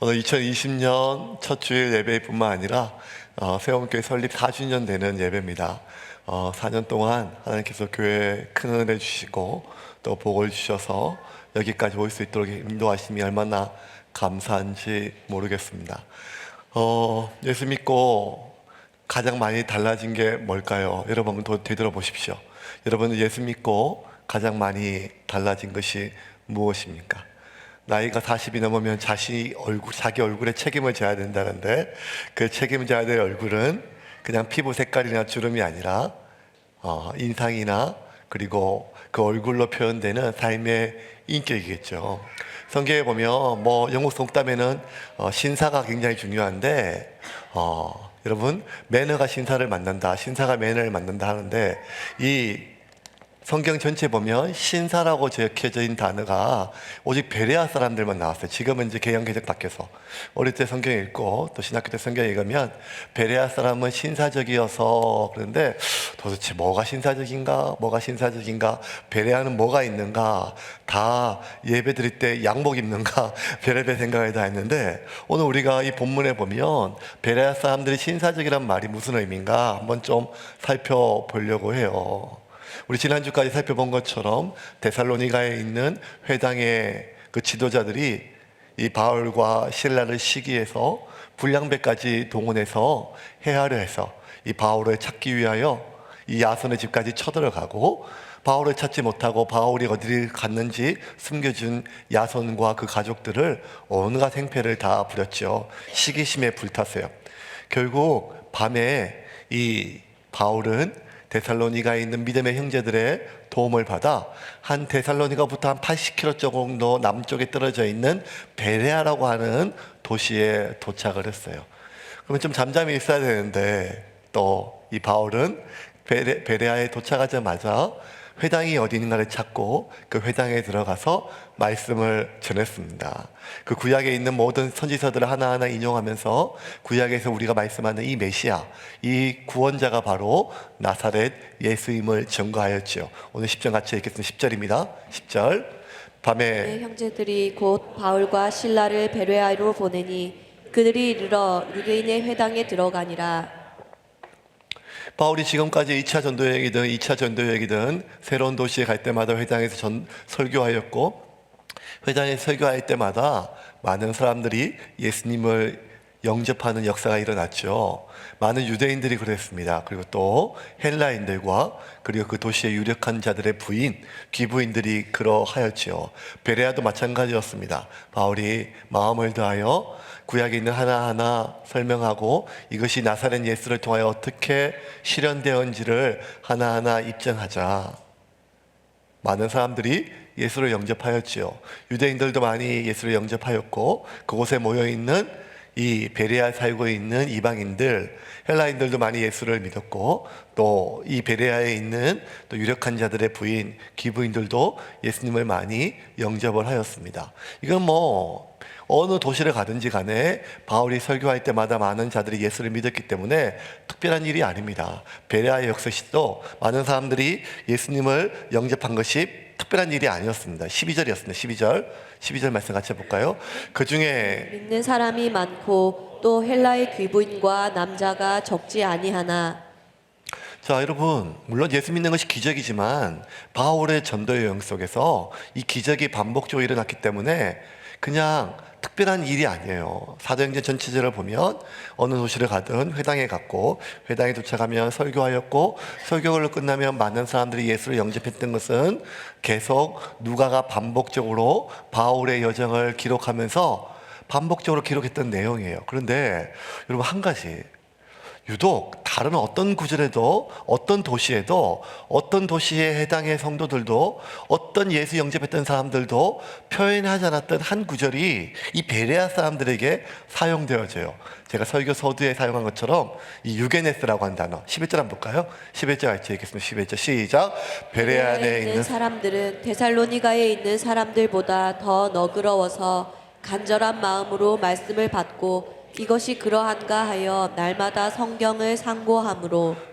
오늘 2020년 첫 주일 예배뿐만 아니라 세원교회 설립 4주년 되는 예배입니다. 4년 동안 하나님께서 교회에 큰 은혜 주시고 또 복을 주셔서 여기까지 올 수 있도록 인도하심이 얼마나 감사한지 모르겠습니다. 예수 믿고 가장 많이 달라진 게 뭘까요? 여러분 한번 되돌아보십시오. 여러분 예수 믿고 가장 많이 달라진 것이 무엇입니까? 나이가 40이 넘으면 자기 얼굴에 책임을 져야 된다는데, 그 책임져야 될 얼굴은 그냥 피부 색깔이나 주름이 아니라 인상이나 그리고 그 얼굴로 표현되는 삶의 인격이겠죠. 성경에 보면 영국 속담에는 신사가 굉장히 중요한데, 여러분 매너가 신사를 만난다, 신사가 매너를 만난다 하는데, 이 성경 전체 보면 신사라고 적혀져 있는 단어가 오직 베레아 사람들만 나왔어요. 지금은 이제 개역개정 바뀌어서 어릴 때 성경 읽고 또 신학교 때 성경 읽으면 베레아 사람은 신사적이어서, 그런데 도대체 뭐가 신사적인가, 베레아는 뭐가 있는가, 다 예배 드릴 때 양복 입는가 별의별 생각을 다 했는데, 오늘 우리가 이 본문에 보면 베레아 사람들이 신사적이란 말이 무슨 의미인가 한번 좀 살펴보려고 해요. 우리 지난주까지 살펴본 것처럼 데살로니가에 있는 회당의 그 지도자들이 이 바울과 실라를 시기해서 불량배까지 동원해서 해하려 해서 이 바울을 찾기 위하여 이 야손의 집까지 쳐들어가고, 바울을 찾지 못하고 바울이 어디를 갔는지 숨겨준 야손과 그 가족들을 온갖 행패를 다 부렸죠. 시기심에 불탔어요. 결국 밤에 이 바울은 데살로니가에 있는 믿음의 형제들의 도움을 받아 한 데살로니가부터 한 80km 정도 남쪽에 떨어져 있는 베레아라고 하는 도시에 도착을 했어요. 그러면 좀 잠잠히 있어야 되는데, 또 이 바울은 베레아에 도착하자마자 회당이 어디 있는가를 찾고 그 회당에 들어가서 말씀을 전했습니다. 그 구약에 있는 모든 선지서들을 하나하나 인용하면서 구약에서 우리가 말씀하는 이 메시아, 이 구원자가 바로 나사렛 예수임을 증거하였죠. 오늘 10절 같이 읽겠습니다. 10절입니다. 10절. 밤에 형제들이 곧 바울과 실라를 베레아로 보내니 그들이 이르러 유대인의 회당에 들어가니라. 바울이 지금까지 2차 전도여행이든 2차 전도여행이든 새로운 도시에 갈 때마다 회당에서 설교하였고, 회당에 설교할 때마다 많은 사람들이 예수님을 영접하는 역사가 일어났죠. 많은 유대인들이 그랬습니다. 그리고 또 헬라인들과 그리고 그 도시의 유력한 자들의 부인, 귀부인들이 그러하였죠. 베레아도 마찬가지였습니다. 바울이 마음을 다하여 구약에 있는 하나하나 설명하고 이것이 나사렛 예수를 통하여 어떻게 실현되었는지를 하나하나 입증하자. 많은 사람들이 예수를 영접하였지요. 유대인들도 많이 예수를 영접하였고, 그곳에 모여있는 이 베레아에 살고 있는 이방인들, 헬라인들도 많이 예수를 믿었고, 또 이 베레아에 있는 또 유력한 자들의 부인, 귀부인들도 예수님을 많이 영접을 하였습니다. 이건 어느 도시를 가든지 간에 바울이 설교할 때마다 많은 자들이 예수를 믿었기 때문에 특별한 일이 아닙니다. 베레아의 역사시도 많은 사람들이 예수님을 영접한 것이 특별한 일이 아니었습니다. 12절이었습니다. 12절 말씀 같이 해볼까요? 그 중에 믿는 사람이 많고 또 헬라의 귀부인과 남자가 적지 아니하나. 자, 여러분, 물론 예수 믿는 것이 기적이지만 바울의 전도 여행 속에서 이 기적이 반복적으로 일어났기 때문에 그냥 특별한 일이 아니에요. 사도행전 전체적으로 보면 어느 도시를 가든 회당에 갔고, 회당에 도착하면 설교하였고, 설교를 끝나면 많은 사람들이 예수를 영접했던 것은 계속 누가가 반복적으로 바울의 여정을 기록하면서 반복적으로 기록했던 내용이에요. 그런데 여러분, 한 가지, 유독 다른 어떤 구절에도, 어떤 도시에도, 어떤 도시에 해당의 성도들도, 어떤 예수 영접했던 사람들도 표현하지 않았던 한 구절이 이 베레아 사람들에게 사용되어져요. 제가 설교 서두에 사용한 것처럼 이 유게네스라고 한 단어, 11절 한번 볼까요? 11절 같이 읽겠습니다. 11절 시작. 베레아에 있는 사람들은 데살로니가에 있는 사람들보다 더 너그러워서 간절한 마음으로 말씀을 받고 이것이 그러한가 하여 날마다 성경을 상고함으로.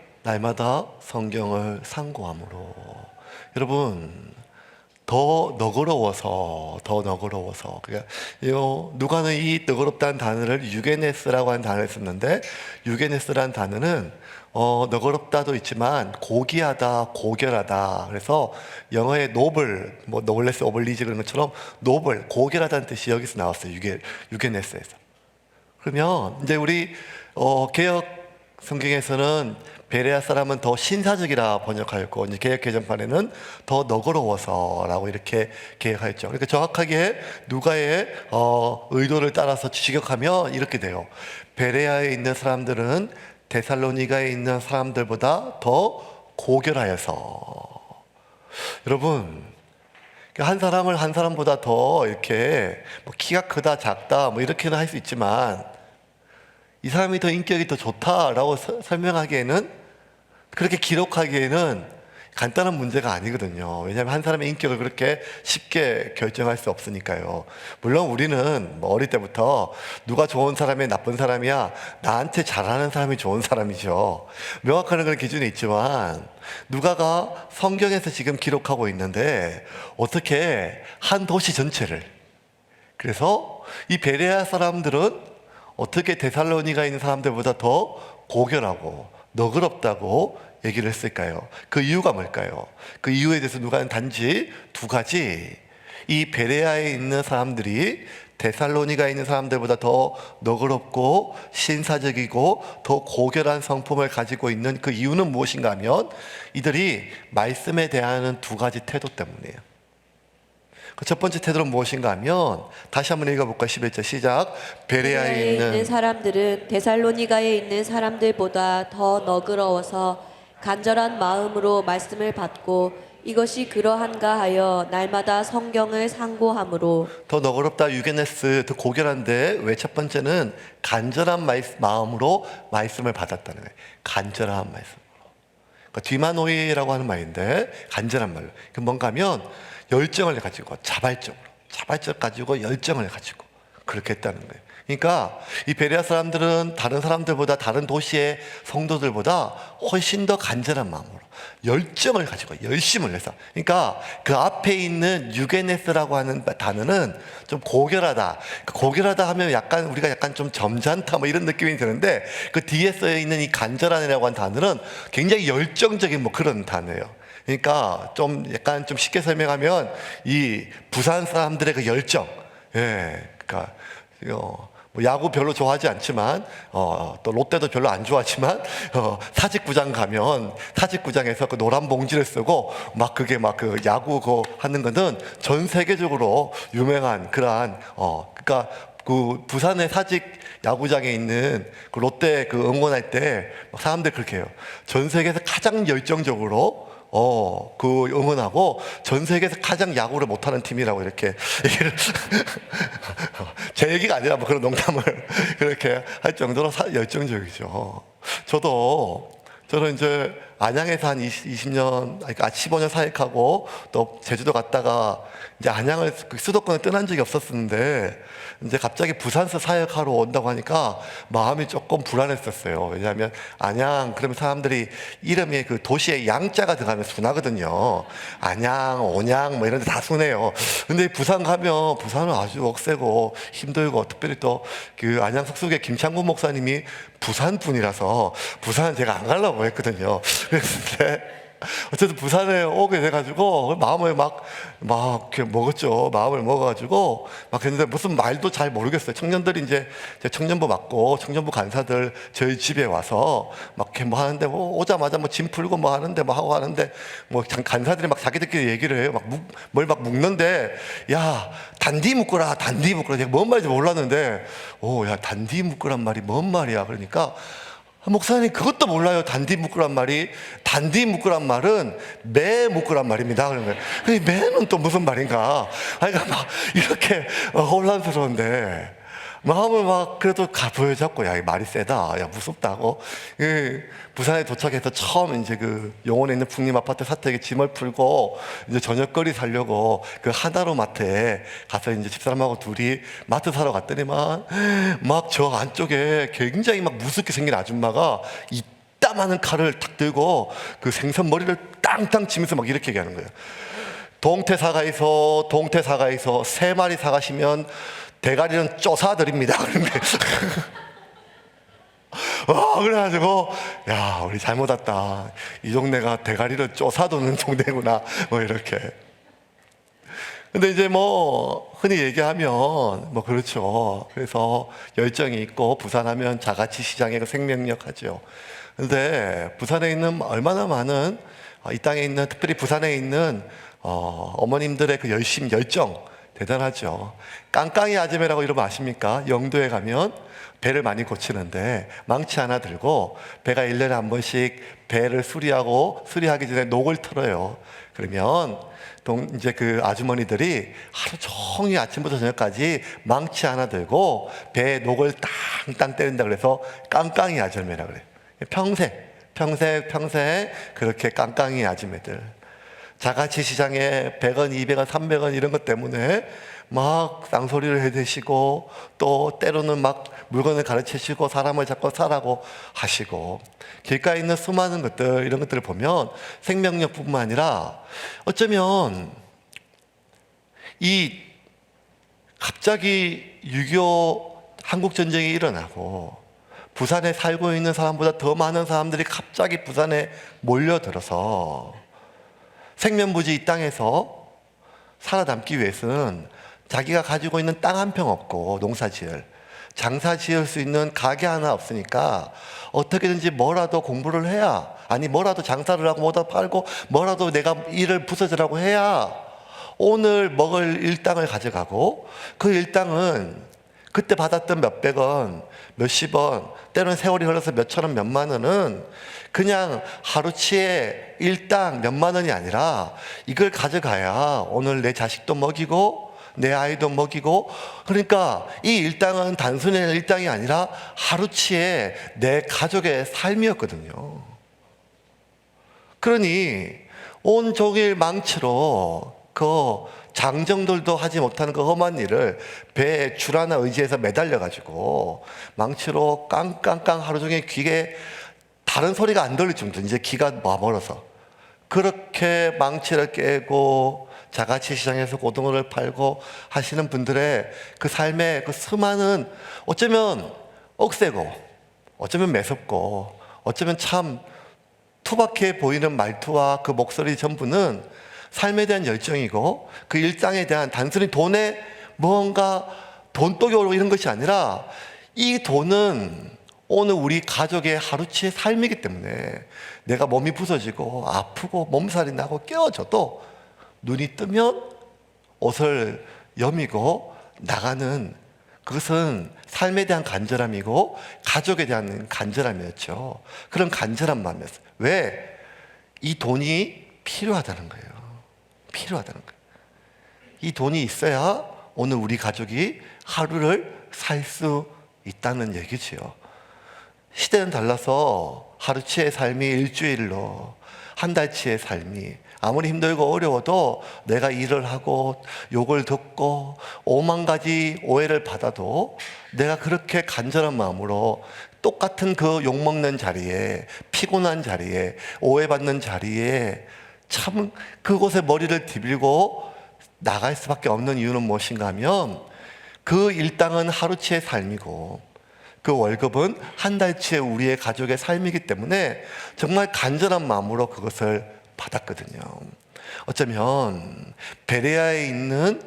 여러분, 더 너그러워서 그러니까 누가는 이 너그럽다는 단어를 유게네스라고 하는 단어를 썼는데, 유게네스라는 단어는 너그럽다도 있지만 고귀하다, 고결하다. 그래서 영어의 노블, 뭐 노블레스 오블리지 그런 것처럼 노블, 고결하다는 뜻이 여기서 나왔어요. 유게네스에서. 그러면 이제 우리 개역 성경에서는 베레아 사람은 더 신사적이라 번역하였고, 이제 개역 개정판에는 더 너그러워서라고 이렇게 개역하였죠. 그러니까 정확하게 누가의 의도를 따라서 직역하면 이렇게 돼요. 베레아에 있는 사람들은 데살로니가에 있는 사람들보다 더 고결하여서. 여러분, 한 사람을 한 사람보다 더 이렇게 뭐 키가 크다, 작다, 뭐 이렇게는 할 수 있지만, 이 사람이 더 인격이 더 좋다라고 설명하기에는, 그렇게 기록하기에는 간단한 문제가 아니거든요. 왜냐하면 한 사람의 인격을 그렇게 쉽게 결정할 수 없으니까요. 물론 우리는 뭐 어릴 때부터 누가 좋은 사람이 나쁜 사람이야, 나한테 잘하는 사람이 좋은 사람이죠. 명확한 그런 기준이 있지만, 누가가 성경에서 지금 기록하고 있는데 어떻게 한 도시 전체를, 그래서 이 베레아 사람들은 어떻게 데살로니가 있는 사람들보다 더 고결하고 너그럽다고 얘기를 했을까요? 그 이유가 뭘까요? 그 이유에 대해서 누가는 단지 두 가지, 이 베레아에 있는 사람들이 데살로니가에 있는 사람들보다 더 너그럽고 신사적이고 더 고결한 성품을 가지고 있는 그 이유는 무엇인가 하면, 이들이 말씀에 대한 두 가지 태도 때문이에요. 그 첫 번째 태도는 무엇인가 하면, 다시 한번 읽어볼까요? 11절 시작. 베레아에 있는 사람들은 데살로니가에 있는 사람들보다 더 너그러워서 간절한 마음으로 말씀을 받고 이것이 그러한가 하여 날마다 성경을 상고함으로. 더 너그럽다, 유게네스, 더 고결한데 왜 첫 번째는 간절한 마음으로 말씀을 받았다는 거예요. 간절한 말씀으로. 그러니까 디마노이라고 하는 말인데, 간절한 말로. 그 뭔가 하면 열정을 가지고, 자발적 가지고 열정을 가지고 그렇게 했다는 거예요. 그러니까 이 베레아 사람들은 다른 사람들보다, 다른 도시의 성도들보다 훨씬 더 간절한 마음으로 열정을 가지고 열심을 내서, 그러니까 그 앞에 있는 유게네스라고 하는 단어는 좀 고결하다. 고결하다 하면 약간 우리가 약간 좀 점잖다 뭐 이런 느낌이 드는데, 그 뒤에 써 있는 이 간절한이라고 하는 단어는 굉장히 열정적인 뭐 그런 단어예요. 그러니까 좀 약간 좀 쉽게 설명하면 이 부산 사람들의 그 열정, 그러니까 뭐 야구 별로 좋아하지 않지만 또 롯데도 별로 안 좋아하지만 사직구장 가면 사직구장에서 그 노란 봉지를 쓰고 막 그게 막 그 야구 그 하는 거는 전 세계적으로 유명한 그러한 그러니까 그 부산의 사직 야구장에 있는 그 롯데 그 응원할 때 사람들 그렇게 해요. 전 세계에서 가장 열정적으로 그 응원하고 전 세계에서 가장 야구를 못하는 팀이라고 이렇게 얘기를 제 얘기가 아니라 뭐 그런 농담을 그렇게 할 정도로 열정적이죠. 저는 이제 안양에서 한 20년, 그러니까 15년 사역하고 또 제주도 갔다가 이제 안양을 수도권을 떠난 적이 없었는데, 이제 갑자기 부산서 사역하러 온다고 하니까 마음이 조금 불안했었어요. 왜냐하면 안양 그러면 사람들이 이름에 그 도시에 양자가 들어가면 순하거든요. 안양, 온양 뭐 이런 데 다 순해요. 근데 부산 가면 부산은 아주 억세고 힘들고, 특별히 또 그 안양 석숙의 김창군 목사님이 부산 분이라서 부산은 제가 안 가려고 했거든요. 그랬는데 어쨌든 부산에 오게 돼가지고 마음을 막 이렇게 먹었죠. 마음을 먹어가지고 막 했는데 무슨 말도 잘 모르겠어요. 청년들이 이제 청년부 맡고 청년부 간사들 저희 집에 와서 막 이렇게 뭐 하는데, 뭐 오자마자 뭐 짐 풀고 뭐 하는데 뭐 하고 하는데, 뭐 간사들이 막 자기들끼리 얘기를 해요. 뭘 막 묶는데, 야 단디 묶으라, 단디 묶으라. 제가 뭔 말인지 몰랐는데, 야 단디 묶으란 말이 뭔 말이야. 그러니까 목사님 그것도 몰라요. 단디 묶으란 말이. 단디 묶으란 말은 매 묶으란 말입니다. 그런 거예요. 매는 또 무슨 말인가. 그러니까 막 이렇게 혼란스러운데 마음을 막 그래도 보여잡고, 야 이 말이 세다, 야 무섭다고. 부산에 도착해서 처음 이제 그 용원에 있는 풍림 아파트 사택에 짐을 풀고 이제 저녁거리 사려고 그 하나로 마트에 가서 이제 집사람하고 둘이 마트 사러 갔더니만 막 저 안쪽에 굉장히 막 무섭게 생긴 아줌마가 이따마한 칼을 탁 들고 그 생선 머리를 땅땅 치면서 막 이렇게 얘기하는 거예요. 동태사가에서 3마리 사가시면 대가리는 쪼사드립니다. 그런데 그래가지고 야, 우리 잘못 왔다. 이 동네가 대가리를 쪼사도는 동네구나. 뭐 이렇게. 근데 이제 뭐 흔히 얘기하면 뭐 그렇죠. 그래서 열정이 있고 부산하면 자가치 시장의 그 생명력 하죠. 근데 부산에 있는 얼마나 많은 이 땅에 있는, 특별히 부산에 있는 어머님들의 그 열정 대단하죠. 깡깡이 아줌매라고 이러면 아십니까? 영도에 가면 배를 많이 고치는데 망치 하나 들고 배가 1년에 한 번씩 배를 수리하기 전에 녹을 틀어요. 그러면 이제 그 아주머니들이 하루 종일 아침부터 저녁까지 망치 하나 들고 배에 녹을 땅땅 때린다 그래서 깡깡이 아줌매라 그래요. 평생 그렇게 깡깡이 아줌매들. 자가치 시장에 100원, 200원, 300원 이런 것 때문에 막 쌍소리를 해대시고 또 때로는 막 물건을 가르치시고 사람을 잡고 사라고 하시고, 길가에 있는 수많은 것들, 이런 것들을 보면 생명력뿐만 아니라 어쩌면 이 갑자기 6.25 한국전쟁이 일어나고 부산에 살고 있는 사람보다 더 많은 사람들이 갑자기 부산에 몰려들어서 생면부지 이 땅에서 살아남기 위해서는 자기가 가지고 있는 땅 한 평 없고 장사 지을 수 있는 가게 하나 없으니까 어떻게든지 뭐라도 공부를 해야, 아니 뭐라도 장사를 하고 뭐라도 팔고 뭐라도 내가 일을 부서지라고 해야 오늘 먹을 일당을 가져가고, 그 일당은 그때 받았던 몇백 원, 몇십 원, 때로는 세월이 흘러서 몇천 원, 몇만 원은 그냥 하루치에 일당 몇만 원이 아니라 이걸 가져가야 오늘 내 자식도 먹이고 내 아이도 먹이고, 그러니까 이 일당은 단순히 일당이 아니라 하루치에 내 가족의 삶이었거든요. 그러니 온종일 망치로 그 장정들도 하지 못하는 그 험한 일을 배에 줄 하나 의지해서 매달려가지고 망치로 깡깡깡 하루 종일 귀에 다른 소리가 안 들릴 정도, 이제 귀가 멀어서 그렇게 망치를 깨고 자가치 시장에서 고등어를 팔고 하시는 분들의 그 삶의 그 수많은, 어쩌면 억세고 어쩌면 매섭고 어쩌면 참 투박해 보이는 말투와 그 목소리 전부는 삶에 대한 열정이고, 그 일상에 대한 단순히 돈에 무언가 돈독이 오르고 이런 것이 아니라 이 돈은 오늘 우리 가족의 하루치의 삶이기 때문에 내가 몸이 부서지고 아프고 몸살이 나고 깨어져도 눈이 뜨면 옷을 여미고 나가는, 그것은 삶에 대한 간절함이고 가족에 대한 간절함이었죠. 그런 간절한 마음이었어요. 왜? 이 돈이 필요하다는 거예요. 이 돈이 있어야 오늘 우리 가족이 하루를 살 수 있다는 얘기지요. 시대는 달라서 하루치의 삶이 일주일로, 한 달치의 삶이 아무리 힘들고 어려워도 내가 일을 하고 욕을 듣고 5만 가지 오해를 받아도 내가 그렇게 간절한 마음으로 똑같은 그 욕먹는 자리에, 피곤한 자리에, 오해받는 자리에 참 그곳에 머리를 디비고 나갈 수밖에 없는 이유는 무엇인가 하면 그 일당은 하루치의 삶이고 그 월급은 한 달치의 우리의 가족의 삶이기 때문에 정말 간절한 마음으로 그것을 받았거든요. 어쩌면 베레아에 있는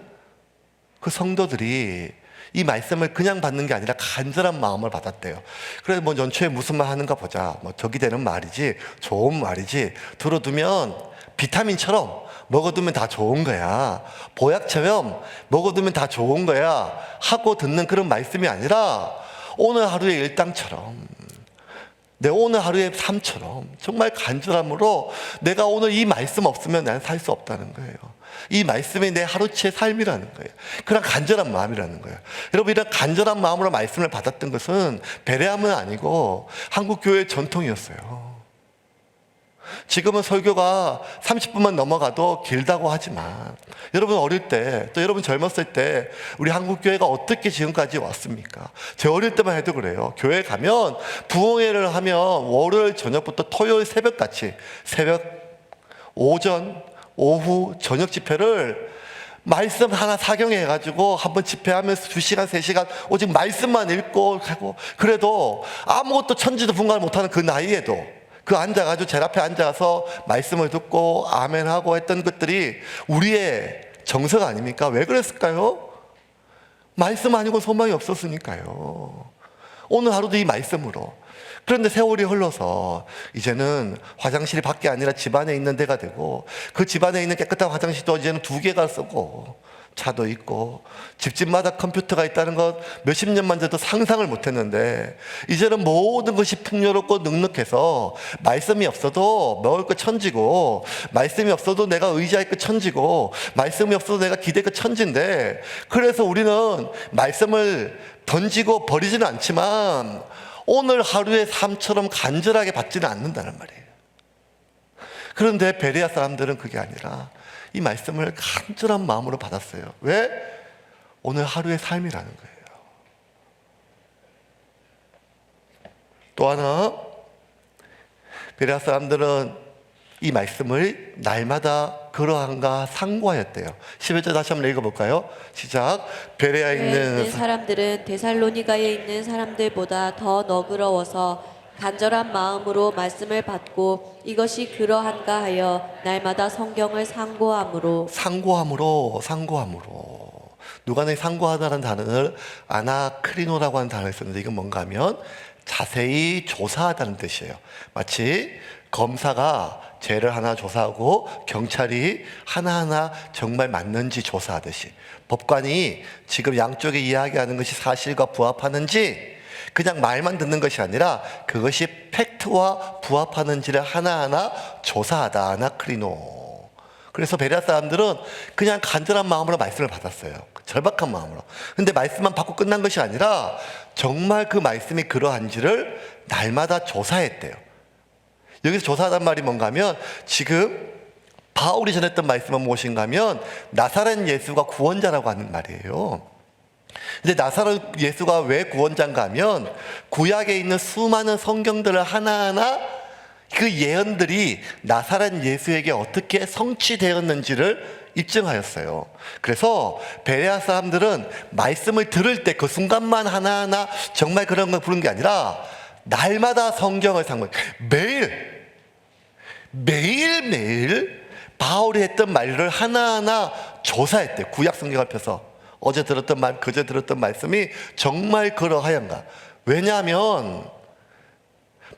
그 성도들이 이 말씀을 그냥 받는 게 아니라 간절한 마음을 받았대요. 그래서 뭐 연초에 무슨 말 하는가 보자, 뭐 덕이 되는 말이지, 좋은 말이지, 들어두면 비타민처럼 먹어두면 다 좋은 거야, 보약처럼 먹어두면 다 좋은 거야 하고 듣는 그런 말씀이 아니라 오늘 하루의 일당처럼, 내 오늘 하루의 삶처럼 정말 간절함으로 내가 오늘 이 말씀 없으면 난 살 수 없다는 거예요. 이 말씀이 내 하루치의 삶이라는 거예요. 그런 간절한 마음이라는 거예요. 여러분, 이런 간절한 마음으로 말씀을 받았던 것은 베레함은 아니고 한국교회의 전통이었어요. 지금은 설교가 30분만 넘어가도 길다고 하지만 여러분 어릴 때, 또 여러분 젊었을 때 우리 한국교회가 어떻게 지금까지 왔습니까? 제 어릴 때만 해도 그래요. 교회 가면 부흥회를 하면 월요일 저녁부터 토요일 새벽같이, 새벽 오전 오후 저녁 집회를 말씀 하나 사경해 해가지고 한번 집회하면서 2시간 3시간 오직 말씀만 읽고 하고, 그래도 아무것도 천지도 분간을 못하는 그 나이에도 그 앉아가지고 제 앞에 앉아서 말씀을 듣고 아멘하고 했던 것들이 우리의 정석 아닙니까? 왜 그랬을까요? 말씀 아니고 소망이 없었으니까요. 오늘 하루도 이 말씀으로. 그런데 세월이 흘러서 이제는 화장실이 밖에 아니라 집안에 있는 데가 되고, 그 집안에 있는 깨끗한 화장실도 이제는 2개가 쓰고 차도 있고 집집마다 컴퓨터가 있다는 것 몇십 년만 돼도 상상을 못했는데, 이제는 모든 것이 풍요롭고 넉넉해서 말씀이 없어도 먹을 것 천지고, 말씀이 없어도 내가 의지할 것 천지고, 말씀이 없어도 내가 기댈 것 천지인데, 그래서 우리는 말씀을 던지고 버리지는 않지만 오늘 하루의 삶처럼 간절하게 받지는 않는다는 말이에요. 그런데 베레아 사람들은 그게 아니라 이 말씀을 간절한 마음으로 받았어요. 왜? 오늘 하루의 삶이라는 거예요. 또 하나, 베레아 사람들은 이 말씀을 날마다 그러한가 상고하였대요. 11절 다시 한번 읽어볼까요? 시작. 베레아에 있는 사람들은 데살로니가에 있는 사람들보다 더 너그러워서 간절한 마음으로 말씀을 받고 이것이 그러한가 하여 날마다 성경을 상고함으로. 누가는 상고하다는 단어를 아나크리노라고 하는 단어를 썼는데, 이건 뭔가 하면 자세히 조사하다는 뜻이에요. 마치 검사가 죄를 하나 조사하고 경찰이 하나하나 정말 맞는지 조사하듯이, 법관이 지금 양쪽에 이야기하는 것이 사실과 부합하는지 그냥 말만 듣는 것이 아니라 그것이 팩트와 부합하는지를 하나하나 조사하다. 아나크리노. 그래서 베레아 사람들은 그냥 간절한 마음으로 말씀을 받았어요. 절박한 마음으로. 근데 말씀만 받고 끝난 것이 아니라 정말 그 말씀이 그러한지를 날마다 조사했대요. 여기서 조사하단 말이 뭔가 하면, 지금 바울이 전했던 말씀은 무엇인가 하면 나사렛 예수가 구원자라고 하는 말이에요. 근데 나사렛 예수가 왜 구원자인가 하면 구약에 있는 수많은 성경들을 하나하나 그 예언들이 나사렛 예수에게 어떻게 성취되었는지를 입증하였어요. 그래서 베레아 사람들은 말씀을 들을 때 그 순간만 하나하나 정말 그런 걸 부른 게 아니라 날마다 성경을 상고해요. 매일매일 바울이 했던 말을 하나하나 조사했대요. 구약 성경을 펴서 어제 들었던 말, 그제 들었던 말씀이 정말 그러하ян가. 왜냐하면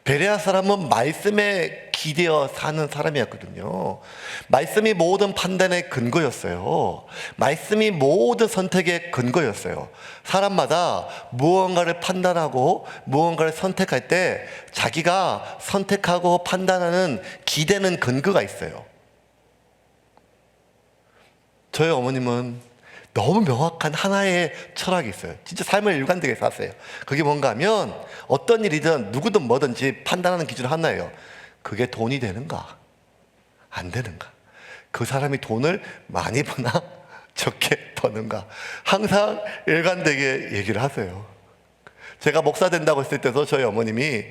베레아 사람은 말씀에 기대어 사는 사람이었거든요. 말씀이 모든 판단의 근거였어요. 말씀이 모든 선택의 근거였어요. 사람마다 무언가를 판단하고 무언가를 선택할 때 자기가 선택하고 판단하는 기대는 근거가 있어요. 저희 어머님은 너무 명확한 하나의 철학이 있어요. 진짜 삶을 일관되게 사세요. 그게 뭔가 하면 어떤 일이든 누구든 뭐든지 판단하는 기준 하나예요. 그게 돈이 되는가 안 되는가, 그 사람이 돈을 많이 버나 적게 버는가, 항상 일관되게 얘기를 하세요. 제가 목사 된다고 했을 때도 저희 어머님이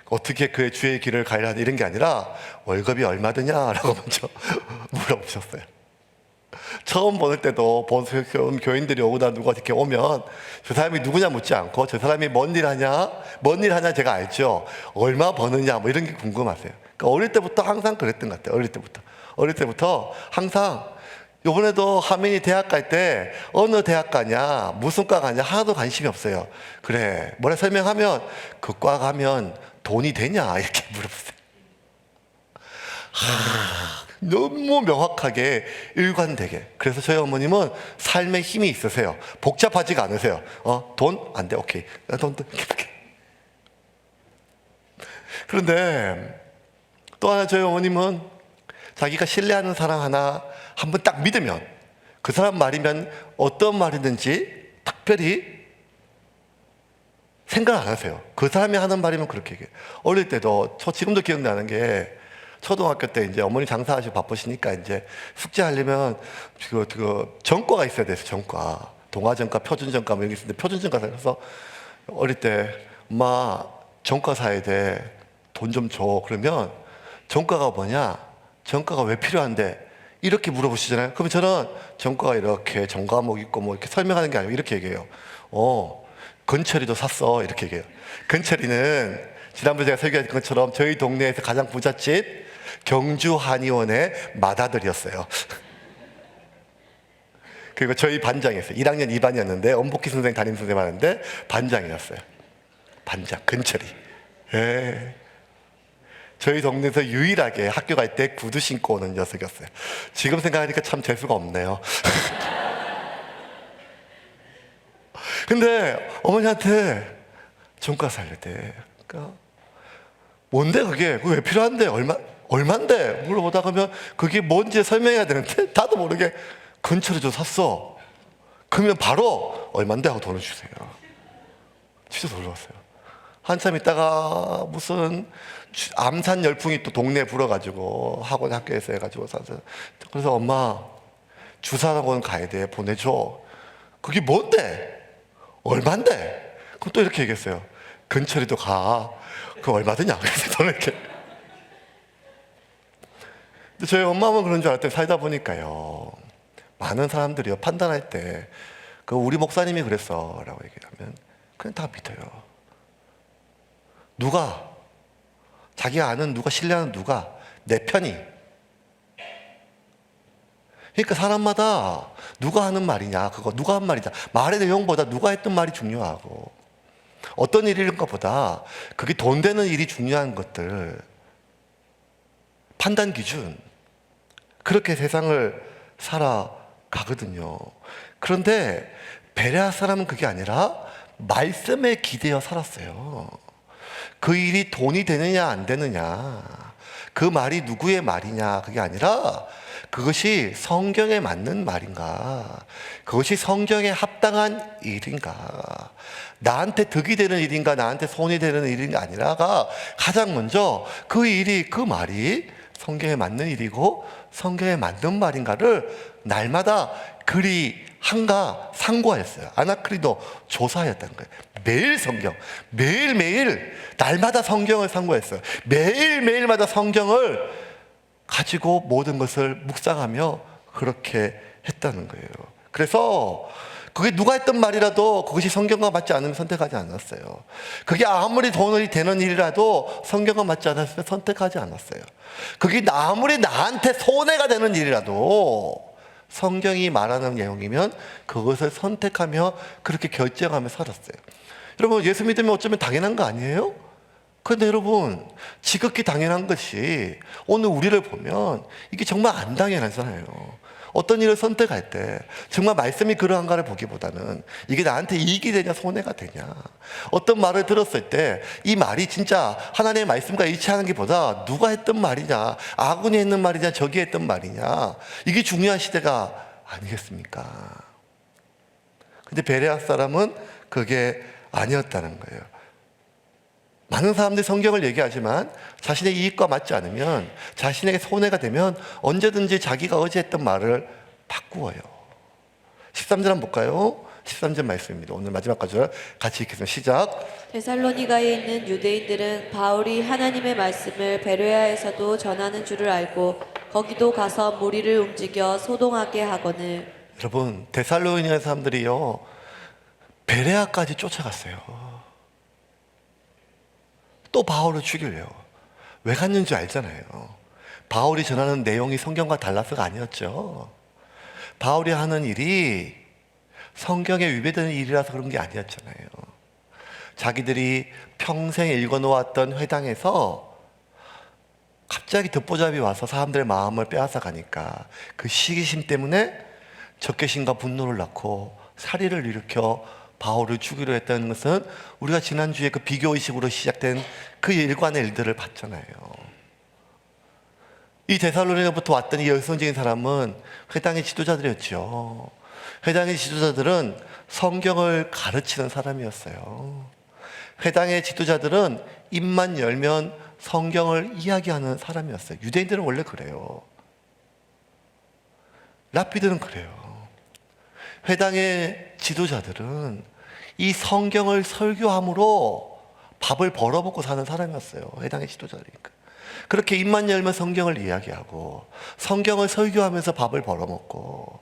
어떻게 그의 주의 길을 가야 하는 이런 게 아니라 월급이 얼마 드냐라고 먼저 물어보셨어요. 처음 보낼 때도 본 교인들이 오거나 누가 이렇게 오면 저 사람이 누구냐 묻지 않고 저 사람이 뭔 일 하냐 제가 알죠. 얼마 버느냐 뭐 이런 게 궁금하세요. 그러니까 어릴 때부터 항상 그랬던 것 같아요. 어릴 때부터 항상. 이번에도 하민이 대학 갈 때 어느 대학 가냐 무슨 과 가냐 하나도 관심이 없어요. 그래 뭐라 설명하면 그 과 가면 돈이 되냐 이렇게 물어보세요. 너무 명확하게 일관되게. 그래서 저희 어머님은 삶에 힘이 있으세요. 복잡하지가 않으세요. 돈? 안 돼. 오케이. 돈. 그런데 또 하나 저희 어머님은 자기가 신뢰하는 사람 하나 한번 딱 믿으면 그 사람 말이면 어떤 말이든지 특별히 생각 안 하세요. 그 사람이 하는 말이면 그렇게 얘기해요. 어릴 때도 저 지금도 기억나는 게 초등학교 때 이제 어머니 장사하시고 바쁘시니까 이제 숙제하려면 그 전과가 있어야 돼서 전과, 동아전과, 표준전과 뭐 여기 있는데 표준전과 사서 어릴 때 엄마 전과 사야 돼. 돈 좀 줘. 그러면 전과가 뭐냐? 전과가 왜 필요한데? 이렇게 물어보시잖아요. 그럼 저는 전과가 이렇게 전과목 있고 뭐 이렇게 설명하는 게 아니고 이렇게 얘기해요. 건철이도 샀어. 이렇게 얘기해요. 건철이는 지난번에 제가 설교했던 것처럼 저희 동네에서 가장 부잣집 경주 한의원의 맏아들이었어요. 그리고 저희 반장이었어요. 1학년 2반이었는데 엄복희 선생 담임 선생님 하는데 반장이었어요. 반장 건철이. 예. 저희 동네에서 유일하게 학교 갈 때 구두 신고 오는 녀석이었어요. 지금 생각하니까 참 재수가 없네요. 근데 어머니한테 종가 살릴 때, 그러니까 뭔데 그게 왜 필요한데 얼마인데 물어보다 그러면 그게 뭔지 설명해야 되는데 나도 모르게 근처에 저 샀어. 그러면 바로 얼마인데 하고 돈을 주세요. 진짜 놀라웠어요. 한참 있다가 무슨 암산 열풍이 또 동네에 불어가지고 학원 학교에서 해가지고 사서 그래서 엄마 주사학원 가야 돼 보내줘. 그게 뭔데? 얼만데? 그럼 또 이렇게 얘기했어요. 근처에도 가. 그 얼마 드냐? 그래서 저는 이렇게. 근데 저희 엄마만 그런 줄 알았더니 살다 보니까요. 많은 사람들이요 판단할 때 그 우리 목사님이 그랬어 라고 얘기하면 그냥 다 믿어요. 누가 자기가 아는 누가 신뢰하는 누가 내 편이. 그러니까 사람마다 누가 하는 말이냐 그거 누가 한 말이냐 말의 내용보다 누가 했던 말이 중요하고 어떤 일인가 보다 그게 돈 되는 일이 중요한 것들 판단 기준 그렇게 세상을 살아가거든요. 그런데 베레아 사람은 그게 아니라 말씀에 기대어 살았어요. 그 일이 돈이 되느냐 안 되느냐 그 말이 누구의 말이냐 그게 아니라 그것이 성경에 맞는 말인가 그것이 성경에 합당한 일인가 나한테 득이 되는 일인가 나한테 손이 되는 일인가 아니라가 가장 먼저 그 일이 그 말이 성경에 맞는 일이고 성경에 맞는 말인가를 날마다 그리 한가 상고하였어요. 아나크리도 조사하였다는 거예요. 매일 성경, 매일매일 날마다 성경을 상고했어요. 매일매일마다 성경을 가지고 모든 것을 묵상하며 그렇게 했다는 거예요. 그래서 그게 누가 했던 말이라도 그것이 성경과 맞지 않으면 선택하지 않았어요. 그게 아무리 돈이 되는 일이라도 성경과 맞지 않았으면 선택하지 않았어요. 그게 아무리 나한테 손해가 되는 일이라도 성경이 말하는 내용이면 그것을 선택하며 그렇게 결정하며 살았어요. 여러분 예수 믿으면 어쩌면 당연한 거 아니에요? 그런데 여러분 지극히 당연한 것이 오늘 우리를 보면 이게 정말 안 당연하잖아요. 어떤 일을 선택할 때 정말 말씀이 그러한가를 보기보다는 이게 나한테 이익이 되냐 손해가 되냐 어떤 말을 들었을 때 이 말이 진짜 하나님의 말씀과 일치하는 게 보다 누가 했던 말이냐 아군이 했는 말이냐 적이 했던 말이냐 이게 중요한 시대가 아니겠습니까? 근데 베레아 사람은 그게 아니었다는 거예요. 많은 사람들이 성경을 얘기하지만 자신의 이익과 맞지 않으면 자신에게 손해가 되면 언제든지 자기가 어제 했던 말을 바꾸어요. 13절 한번 볼까요? 13절 말씀입니다. 오늘 마지막 구절 같이 읽겠습니다. 시작. 데살로니가에 있는 유대인들은 바울이 하나님의 말씀을 베레아에서도 전하는 줄을 알고 거기도 가서 무리를 움직여 소동하게 하거늘. 여러분 데살로니가 사람들이요 베레아까지 쫓아갔어요. 또 바울을 죽이려요. 왜 갔는지 알잖아요. 바울이 전하는 내용이 성경과 달라서가 아니었죠. 바울이 하는 일이 성경에 위배되는 일이라서 그런 게 아니었잖아요. 자기들이 평생 읽어놓았던 회당에서 갑자기 듣보잡이 와서 사람들의 마음을 빼앗아 가니까 그 시기심 때문에 적개심과 분노를 낳고 살인을 일으켜 바울을 죽이려 했다는 것은 우리가 지난주에 그 비교의식으로 시작된 그 일관의 일들을 봤잖아요. 이 데살로니가부터 왔던 이 열성적인 사람은 회당의 지도자들이었죠. 회당의 지도자들은 성경을 가르치는 사람이었어요. 회당의 지도자들은 입만 열면 성경을 이야기하는 사람이었어요. 유대인들은 원래 그래요. 랍비들은 그래요. 회당의 지도자들은 이 성경을 설교함으로 밥을 벌어먹고 사는 사람이었어요. 회당의 지도자들이니까. 그렇게 입만 열면 성경을 이야기하고 성경을 설교하면서 밥을 벌어먹고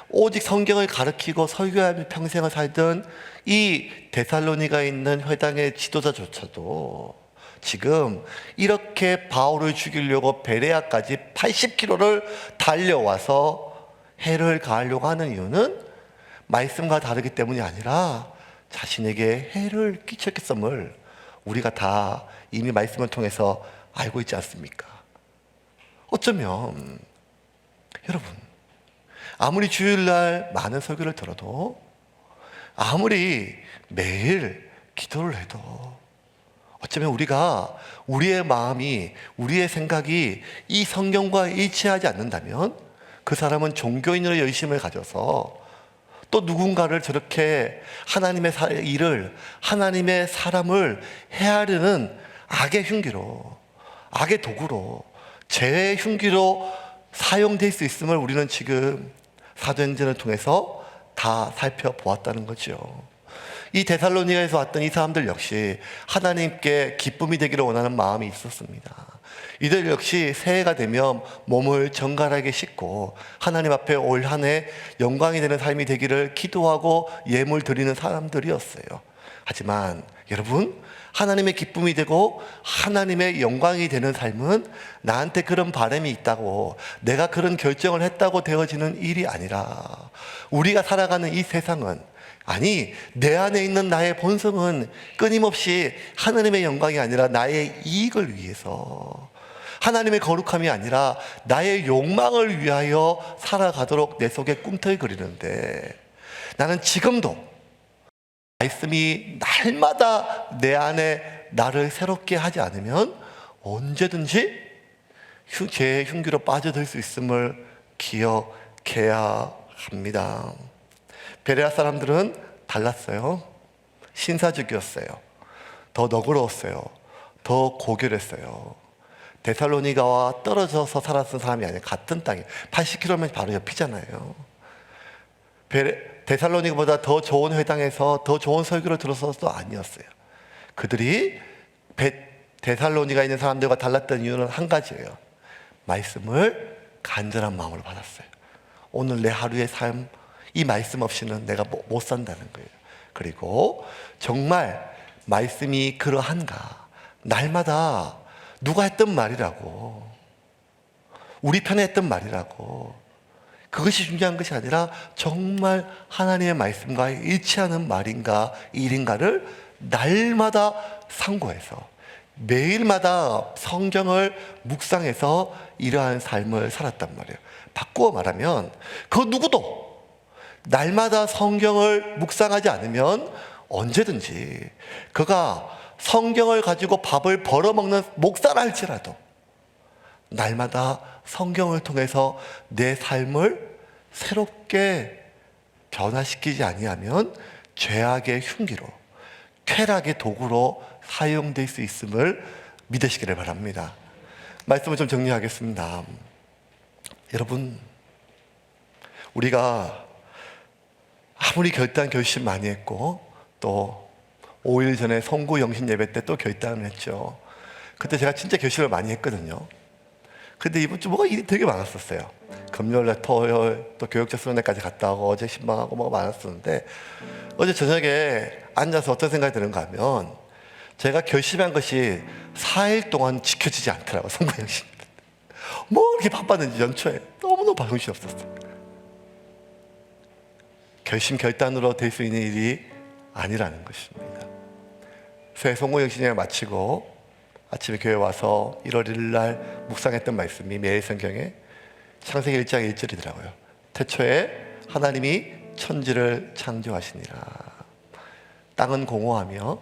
오직 성경을 가르치고 설교하며 평생을 살던 이 데살로니가에 있는 회당의 지도자조차도 지금 이렇게 바울을 죽이려고 베레아까지 80km를 달려와서 해를 가하려고 하는 이유는 말씀과 다르기 때문이 아니라 자신에게 해를 끼쳤음을 우리가 다 이미 말씀을 통해서 알고 있지 않습니까? 어쩌면 여러분, 아무리 주일날 많은 설교를 들어도 아무리 매일 기도를 해도 어쩌면 우리가 우리의 마음이, 우리의 생각이 이 성경과 일치하지 않는다면 그 사람은 종교인으로 열심을 가져서 또 누군가를 저렇게 하나님의 일을, 하나님의 사람을 헤아리는 악의 흉기로, 악의 도구로, 죄의 흉기로 사용될 수 있음을 우리는 지금 사도행전을 통해서 다 살펴보았다는 거죠. 이 데살로니가에서 왔던 이 사람들 역시 하나님께 기쁨이 되기를 원하는 마음이 있었습니다. 이들 역시 새해가 되면 몸을 정갈하게 씻고 하나님 앞에 올 한 해 영광이 되는 삶이 되기를 기도하고 예물 드리는 사람들이었어요. 하지만 여러분, 하나님의 기쁨이 되고 하나님의 영광이 되는 삶은 나한테 그런 바람이 있다고, 내가 그런 결정을 했다고 되어지는 일이 아니라 우리가 살아가는 이 세상은, 아니 내 안에 있는 나의 본성은 끊임없이 하나님의 영광이 아니라 나의 이익을 위해서, 하나님의 거룩함이 아니라 나의 욕망을 위하여 살아가도록 내 속에 꿈틀거리는데, 나는 지금도 말씀이 날마다 내 안에 나를 새롭게 하지 않으면 언제든지 죄의 흉기로 빠져들 수 있음을 기억해야 합니다. 베레아 사람들은 달랐어요. 신사적이었어요. 더 너그러웠어요. 더 고결했어요. 데살로니가와 떨어져서 살았던 사람이 아니에요. 같은 땅에 80km면 바로 옆이잖아요. 데살로니가보다 더 좋은 회당에서 더 좋은 설교를 들어서도 아니었어요. 그들이 데살로니가에 있는 사람들과 달랐던 이유는 한 가지예요. 말씀을 간절한 마음으로 받았어요. 오늘 내 하루의 삶, 이 말씀 없이는 내가 못 산다는 거예요. 그리고 정말 말씀이 그러한가, 날마다 누가 했던 말이라고, 우리 편에 했던 말이라고, 그것이 중요한 것이 아니라 정말 하나님의 말씀과 일치하는 말인가 일인가를 날마다 상고해서 매일마다 성경을 묵상해서 이러한 삶을 살았단 말이에요. 바꾸어 말하면 그 누구도 날마다 성경을 묵상하지 않으면 언제든지 그가 성경을 가지고 밥을 벌어먹는 목사라 할지라도 날마다 성경을 통해서 내 삶을 새롭게 변화시키지 아니하면 죄악의 흉기로, 쾌락의 도구로 사용될 수 있음을 믿으시기를 바랍니다. 말씀을 좀 정리하겠습니다. 여러분, 우리가 아무리 결심 많이 했고 또 5일 전에 송구 영신 예배 때 또 결단을 했죠. 그때 제가 진짜 결심을 많이 했거든요. 근데 이번 주 뭐가 일이 되게 많았었어요. 금요일날 토요일 또 교육자 수련회까지 갔다 오고 어제 신방하고 뭐가 많았었는데, 어제 저녁에 앉아서 어떤 생각이 드는가 하면 제가 결심한 것이 4일 동안 지켜지지 않더라고요. 송구 영신 뭐 이렇게 바빴는지 연초에 너무너무 정신이 없었어요. 결단으로 될 수 있는 일이 아니라는 것입니다. 새해 송구 영신회를 마치고 아침에 교회 와서 1월 1일 날 묵상했던 말씀이 매일 성경에 창세기 1장 1절이더라고요. 태초에 하나님이 천지를 창조하시니라. 땅은 공허하며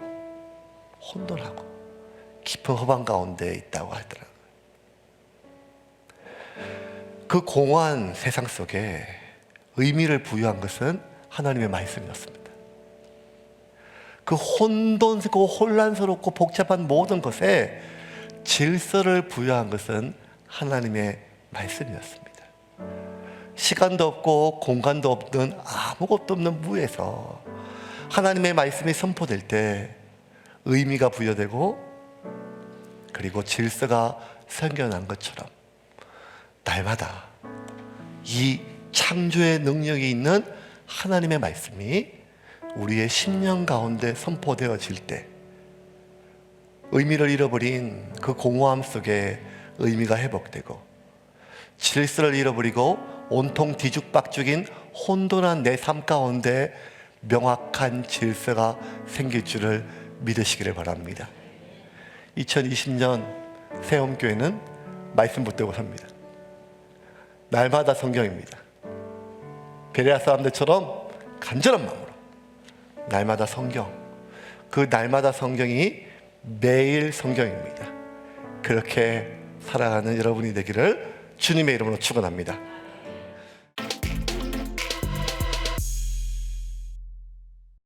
혼돈하고 깊은 허방 가운데 있다고 하더라고요. 그 공허한 세상 속에 의미를 부여한 것은 하나님의 말씀이었습니다. 그 혼돈스럽고 혼란스럽고 복잡한 모든 것에 질서를 부여한 것은 하나님의 말씀이었습니다. 시간도 없고 공간도 없는 아무것도 없는 무에서 하나님의 말씀이 선포될 때 의미가 부여되고 그리고 질서가 생겨난 것처럼 날마다 이 창조의 능력이 있는 하나님의 말씀이 우리의 심령 가운데 선포되어질 때 의미를 잃어버린 그 공허함 속에 의미가 회복되고, 질서를 잃어버리고 온통 뒤죽박죽인 혼돈한 내 삶 가운데 명확한 질서가 생길 줄을 믿으시기를 바랍니다. 2020년 새롬교회는 말씀 붙들고 삽니다. 날마다 성경입니다. 베레아 사람들처럼 간절한 마음으로 날마다 성경, 그 날마다 성경이 매일 성경입니다. 그렇게 살아가는 여러분이 되기를 주님의 이름으로 축원합니다.